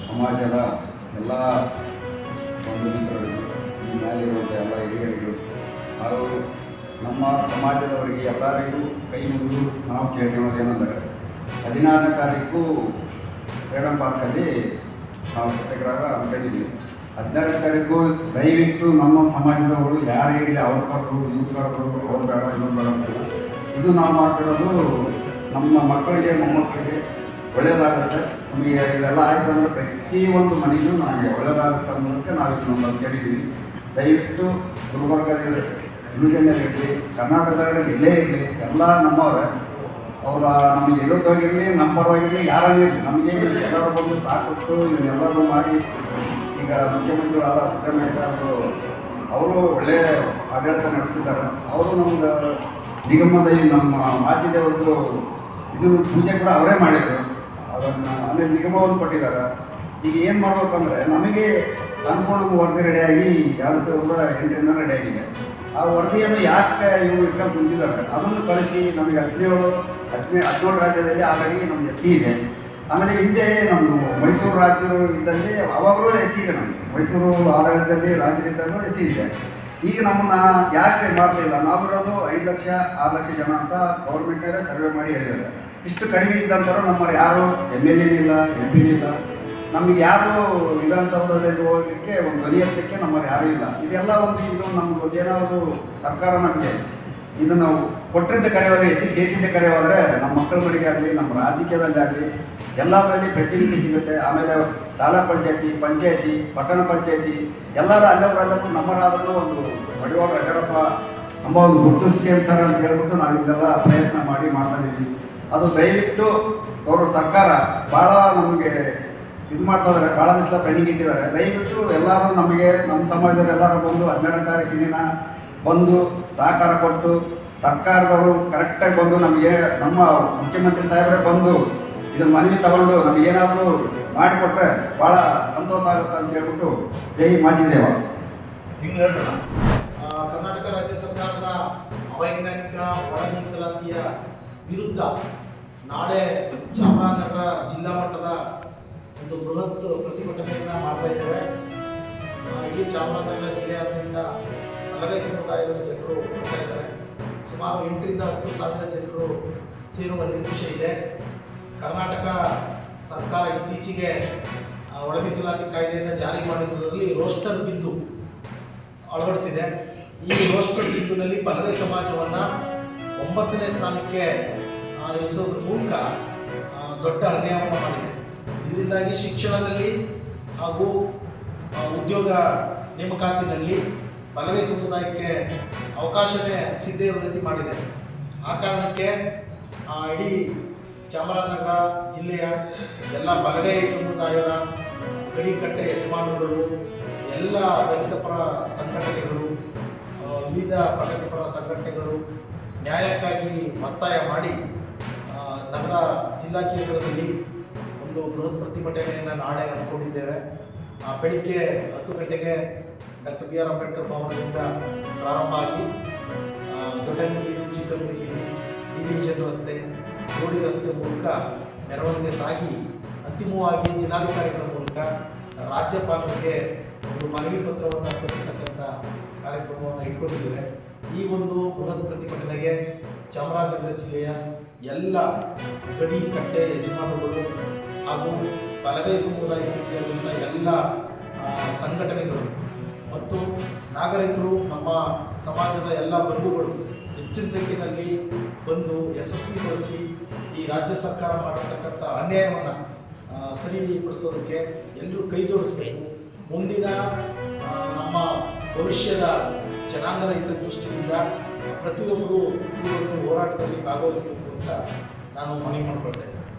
ಸಮಾಜದ ಎಲ್ಲ ಬಂಧು ಮಿತ್ರರಿಗೂ ಈ ಮೇಲಿರುವಂಥ ಎಲ್ಲ ಹಿರಿಯರಿಗೂ ಹಾಗೂ ನಮ್ಮ ಸಮಾಜದವರಿಗೆ ಎಲ್ಲರಿಗೂ ಕೈ ಮುಗಿದು ನಾವು ಕೇಳ್ಕೊಳ್ಳೋದೇನೆಂದರೆ 16ನೇ ತಾರೀಕು ಫ್ರೀಡಮ್ ಪಾರ್ಕಲ್ಲಿ ನಾವು ಸತ್ಯಾಗ್ರಹ ಹಮ್ಮಿಕೊಂಡಿದ್ದೀವಿ. 16ನೇ ತಾರೀಕು ದಯವಿಟ್ಟು ನಮ್ಮ ಸಮಾಜದವರು ಯಾರೇ ಇರಲಿ ಅವ್ರ ಕರೆದು ಇವ್ರು ಕರೆದು ಅವ್ರು ಬೇಡ ಇವ್ರು ಬೇಡ ಅಂತಿಲ್ಲ. ಇದು ನಾವು ಮಾಡ್ತಿರೋದು ನಮ್ಮ ಮಕ್ಕಳಿಗೆ ಮೊಮ್ಮಕ್ಕಳಿಗೆ ಒಳ್ಳೆಯದಾಗುತ್ತೆ. ನಮಗೆ ಇದೆಲ್ಲ ಆಯಿತು ಅಂದರೆ ಪ್ರತಿಯೊಂದು ಮನೆಯೂ ನಮಗೆ ಒಳ್ಳೆಯದಾಗುತ್ತೆ ಅನ್ನೋದಕ್ಕೆ ನಾವು ಇದನ್ನು ಕೇಳಿದ್ದೀವಿ. ದಯವಿಟ್ಟು ಗುಲ್ಬರ್ಗದಲ್ಲಿ ನ್ಯೂಜೆಂಡಲ್ಲಿರಲಿ ಕರ್ನಾಟಕದಲ್ಲಿ ಎಲ್ಲೇ ಇರಲಿ ಎಲ್ಲ ನಮ್ಮವರೇ. ಅವರ ನಮಗೆ ಇರೋದಾಗಿರಲಿ ನಮ್ಮ ಪರವಾಗಿರಲಿ ಯಾರಾಗಲಿ ಇರಲಿ ನಮಗೇನಿಲ್ಲ, ಎಲ್ಲರೂ ಬಂದು ಸಾಕೊಟ್ಟು ಇದನ್ನೆಲ್ಲರೂ ಮಾಡಿ. ಈಗ ಮುಖ್ಯಮಂತ್ರಿಗಳಾದ ಸಿದ್ದರಾಮಯ್ಯ ಸಾಹೇಬರು ಅವರು ಒಳ್ಳೆಯ ಆಡಳಿತ ನಡೆಸ್ತಿದ್ದಾರೆ. ಅವರು ನಮ್ದು ನಿಗಮದ ನಮ್ಮ ಮಾಚಿದೇವ್ರದ್ದು ಇದನ್ನು ಪೂಜೆ ಕೂಡ ಅವರೇ ಮಾಡಿದರು. ಅದನ್ನು ಆಮೇಲೆ ನಿಗಮವನ್ನು ಕೊಟ್ಟಿದ್ದಾರೆ. ಈಗ ಏನು ಮಾಡಬೇಕಂದ್ರೆ ನಮಗೆ ಅನುಕೂಲ ವರದಿ ರೆಡಿಯಾಗಿ 2008ರಿಂದ ರೆಡಿಯಾಗಿದೆ. ಆ ವರದಿಯನ್ನು ಯಾಕೆ ಇವರು ಇಟ್ಕೊಂಡು ಕುಂತಿದ್ದಾರೆ ಅದನ್ನು ಕಳಿಸಿ ನಮಗೆ 17 ರಾಜ್ಯದಲ್ಲಿ ಆಲ್ರೆಡಿ ನಮಗೆ ಎಸ್ ಸಿ ಇದೆ. ಆಮೇಲೆ ಹಿಂದೆ ನಮ್ಮದು ಮೈಸೂರು ರಾಜ್ಯರು ಇದ್ದಲ್ಲಿ ಅವಾಗಲೂ ಎಸ್ ಸಿ ಇದೆ. ನಮಗೆ ಮೈಸೂರು ಆಡಳಿತದಲ್ಲಿ ರಾಜ್ಯದಿಂದಲೂ ಎಸ್ ಸಿ ಇದೆ. ಈಗ ನಮ್ಮನ್ನು ಯಾಕೆ ಮಾಡ್ತಿಲ್ಲ? ನಾವಿರೋದು 5 ಲಕ್ಷ 6 ಲಕ್ಷ ಜನ ಅಂತ ಗೌರ್ಮೆಂಟೇ ಸರ್ವೆ ಮಾಡಿ ಹೇಳಿದ್ದಾರೆ. ಇಷ್ಟು ಕಡಿಮೆ ಇದ್ದಂಥವ್ರು ನಮ್ಮವ್ರು ಯಾರು MLA ಇಲ್ಲ, MP ಇಲ್ಲ. ನಮಗೆ ಯಾರು ವಿಧಾನಸೌಧದಲ್ಲಿ ಹೋಗಲಿಕ್ಕೆ ಒಂದು ಧ್ವನಿ ಎತ್ತಲಿಕ್ಕೆ ನಮ್ಮವ್ರು ಯಾರೂ ಇಲ್ಲ. ಇದೆಲ್ಲ ಒಂದು ಇದು ನಮ್ಗೆ ಏನಾದರೂ ಸರ್ಕಾರ ನಮಗೆ ಇದನ್ನು ಕೊಟ್ಟಿದ್ದ ಕರೆಯೋದ್ರೆ ಎಸಿಗೆ ಸೇರಿಸಿದ್ದ ಕರೆಯೋದ್ರೆ ನಮ್ಮ ಮಕ್ಕಳ ಮನೆಗೆ ಆಗಲಿ ನಮ್ಮ ರಾಜಕೀಯದಲ್ಲಿ ಆಗಲಿ ಎಲ್ಲದರಲ್ಲಿ ಪ್ರತಿನಿಧಿ ಸಿಗುತ್ತೆ. ಆಮೇಲೆ ತಾಲೂಕು ಪಂಚಾಯತಿ, ಪಟ್ಟಣ ಪಂಚಾಯತಿ ಎಲ್ಲರೂ ಅಲ್ಲವರಾದರೂ ನಮ್ಮರಾದರೂ ಒಂದು ಮಡಿವಾಳ ಯಡಿಯೂರಪ್ಪ ನಮ್ಮ ಒಂದು ಗುರುತಿಸಿಕೆ ಅಂತಾರೆ ಅಂತ ಹೇಳ್ಬಿಟ್ಟು ನಾವು ಇದೆಲ್ಲ ಪ್ರಯತ್ನ ಮಾಡ್ತಾಯಿದ್ದೀವಿ. ಅದು ದಯವಿಟ್ಟು ಅವರು ಸರ್ಕಾರ ಭಾಳ ನಮಗೆ ಇದು ಮಾಡ್ತಾಯಿದ್ದಾರೆ, ಭಾಳ ದಿವಸ ಪೆಂಡಿಂಗ್ ಇಟ್ಟಿದ್ದಾರೆ. ದಯವಿಟ್ಟು ಎಲ್ಲರೂ ನಮಗೆ ನಮ್ಮ ಸಮಾಜದಲ್ಲಿ ಎಲ್ಲರೂ ಬಂದು 12ನೇ ತಾರೀಕಿನ ಬಂದು ಸಹಕಾರ ಕೊಟ್ಟು ಸರ್ಕಾರದವರು ಕರೆಕ್ಟಾಗಿ ಬಂದು ನಮಗೆ ನಮ್ಮ ಮುಖ್ಯಮಂತ್ರಿ ಸಾಹೇಬರೇ ಬಂದು ಇದನ್ನು ಮನವಿ ತಗೊಂಡು ನಮಗೇನಾದರೂ ಮಾಡಿಕೊಟ್ರೆ ಭಾಳ ಸಂತೋಷ ಆಗುತ್ತೆ ಅಂತ ಹೇಳ್ಬಿಟ್ಟು ಜೈ ಮಾಚಿದೇವ. ಕರ್ನಾಟಕ ರಾಜ್ಯ ಸರ್ಕಾರದ ಅವೈಜ್ಞಾನಿಕ ಒಳ ಮೀಸಲಾತಿಯ ವಿರುದ್ಧ ನಾಳೆ ಚಾಮರಾಜನಗರ ಜಿಲ್ಲಾ ಮಟ್ಟದ ಒಂದು ಬೃಹತ್ ಪ್ರತಿಭಟನೆಯನ್ನು ಮಾಡ್ತಾ ಇದ್ದೇವೆ. ಇಡೀ ಚಾಮರಾಜನಗರ ಜಿಲ್ಲೆಯಾದ್ಯಂತ ಹಲಗೈ ಸಮುದಾಯದ ಜನರು ಬರ್ತಾ ಇದ್ದಾರೆ. ಸುಮಾರು 8ರಿಂದ 10 ಸಾವಿರ ಜನರು ಸೇರುವ ನಿರೀಕ್ಷೆ ಇದೆ. ಕರ್ನಾಟಕ ಸರ್ಕಾರ ಇತ್ತೀಚೆಗೆ ಒಳ ಮೀಸಲಾತಿ ಕಾಯ್ದೆಯನ್ನು ಜಾರಿ ಮಾಡಿರುವುದರಲ್ಲಿ ರೋಸ್ಟರ್ ಬಿಂದು ಅಳವಡಿಸಿದೆ. ಈ ರೋಸ್ಟರ್ ಬಿಂದುನಲ್ಲಿ ಬಲಗೈ ಸಮಾಜವನ್ನು 9ನೇ ಸ್ಥಾನಕ್ಕೆ ಇರಿಸೋದ್ರ ಮೂಲಕ ದೊಡ್ಡ ಅನ್ಯಾಯವನ್ನು ಮಾಡಿದೆ. ಇದರಿಂದಾಗಿ ಶಿಕ್ಷಣದಲ್ಲಿ ಹಾಗೂ ಉದ್ಯೋಗ ನೇಮಕಾತಿನಲ್ಲಿ ಬಲಗೈ ಸಮುದಾಯಕ್ಕೆ ಅವಕಾಶವೇ ಸಿಗದೇ ಇರೋ ರೀತಿ ಮಾಡಿದೆ. ಆ ಕಾರಣಕ್ಕೆ ಇಡೀ ಚಾಮರಾಜನಗರ ಜಿಲ್ಲೆಯ ಎಲ್ಲ ಬಲಗೈ ಸಮುದಾಯದ ಗಡಿಕಟ್ಟೆ ಯಜಮಾನರುಗಳು, ಎಲ್ಲ ದಲಿತ ಪರ ಸಂಘಟನೆಗಳು, ವಿವಿಧ ಪ್ರಗತಿಪರ ಸಂಘಟನೆಗಳು ನ್ಯಾಯಕ್ಕಾಗಿ ಒತ್ತಾಯ ಮಾಡಿ ನಗರ ಜಿಲ್ಲಾ ಕೇಂದ್ರದಲ್ಲಿ ಒಂದು ಬೃಹತ್ ಪ್ರತಿಭಟನೆಯನ್ನು ನಾಳೆ ಹಮ್ಮಿಕೊಂಡಿದ್ದೇವೆ. ಬೆಳಿಗ್ಗೆ 10 ಗಂಟೆಗೆ ಡಾಕ್ಟರ್ BR ಅಂಬೇಡ್ಕರ್ ಭವನದಿಂದ ಪ್ರಾರಂಭ ಆಗಿ ದೊಡ್ಡಂಗಡಿ, ಚಿಕ್ಕಮಗಳೂರು, ಡಿವಿಷನ್ ರಸ್ತೆ, ಗೋಡಿ ರಸ್ತೆ ಮೂಲಕ ಮೆರವಣಿಗೆ ಸಾಗಿ ಅಂತಿಮವಾಗಿ ಜಿಲ್ಲಾಧಿಕಾರಿಗಳ ಮೂಲಕ ರಾಜ್ಯಪಾಲರಿಗೆ ಒಂದು ಮನವಿ ಪತ್ರವನ್ನು ಸಲ್ಲಿಸತಕ್ಕಂಥ ಕಾರ್ಯಕ್ರಮವನ್ನು ಇಟ್ಕೊಂಡಿದ್ದೇವೆ. ಈ ಒಂದು ಬೃಹತ್ ಪ್ರತಿಭಟನೆಗೆ ಚಾಮರಾಜನಗರ ಜಿಲ್ಲೆಯ ಎಲ್ಲ ಗಡಿ ಕಟ್ಟೆ ಯಜಮಾನರುಗಳು ಹಾಗೂ ಬಲಗೈ ಸಮುದಾಯಕ್ಕೆ ಸೇರಿದ ಎಲ್ಲ ಸಂಘಟನೆಗಳು ಮತ್ತು ನಾಗರಿಕರು, ನಮ್ಮ ಸಮಾಜದ ಎಲ್ಲ ಬಂಧುಗಳು ಹೆಚ್ಚಿನ ಸಂಖ್ಯೆಯಲ್ಲಿ ಬಂದು ಯಶಸ್ವಿಗೊಳಿಸಿ ಈ ರಾಜ್ಯ ಸರ್ಕಾರ ಮಾಡತಕ್ಕಂಥ ಅನ್ಯಾಯವನ್ನು ಸರಿಪಡಿಸೋದಕ್ಕೆ ಎಲ್ಲರೂ ಕೈ ಜೋಡಿಸಬೇಕು. ಮುಂದಿನ ನಮ್ಮ ಭವಿಷ್ಯದ ಜನಾಂಗದ ಹಿತದೃಷ್ಟಿಯಿಂದ ಪ್ರತಿಯೊಬ್ಬರು ಈ ಒಂದು ಹೋರಾಟದಲ್ಲಿ ಭಾಗವಹಿಸಬೇಕು ಅಂತ ನಾನು ಮನವಿ ಮಾಡಿಕೊಳ್ತಾ ಇದ್ದೇನೆ.